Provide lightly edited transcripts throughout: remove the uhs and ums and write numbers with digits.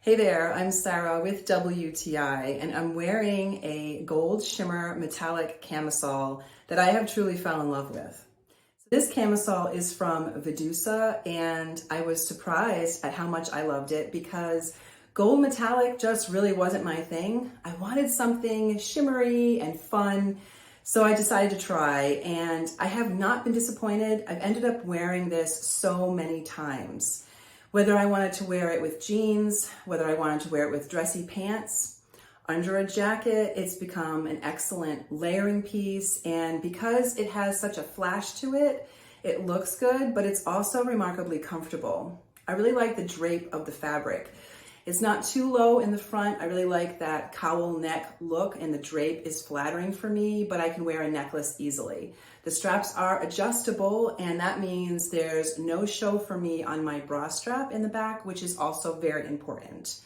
Hey there, I'm Sarah with WTI, and I'm wearing a gold shimmer metallic camisole that I have truly fell in love with. This camisole is from VIDUSSA, and I was surprised at how much I loved it because gold metallic just really wasn't my thing. I wanted something shimmery and fun, so I decided to try, and I have not been disappointed. I've ended up wearing this so many times. Whether I wanted to wear it with jeans, whether I wanted to wear it with dressy pants, under a jacket, it's become an excellent layering piece. And because it has such a flash to it, it looks good, but it's also remarkably comfortable. I really like the drape of the fabric. It's not too low in the front. I really like that cowl neck look, and the drape is flattering for me, but I can wear a necklace easily. The straps are adjustable, and that means there's no show for me on my bra strap in the back, which is also very important.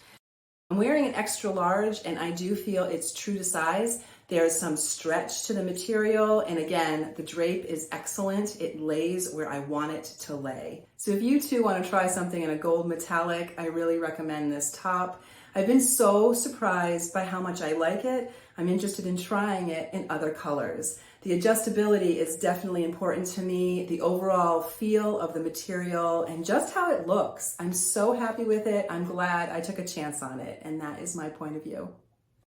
I'm wearing an extra large, and I do feel it's true to size. There's some stretch to the material, and again, the drape is excellent. It lays where I want it to lay. So if you too want to try something in a gold metallic, I really recommend this top. I've been so surprised by how much I like it. I'm interested in trying it in other colors. The adjustability is definitely important to me, the overall feel of the material, and just how it looks. I'm so happy with it. I'm glad I took a chance on it, and that is my point of view.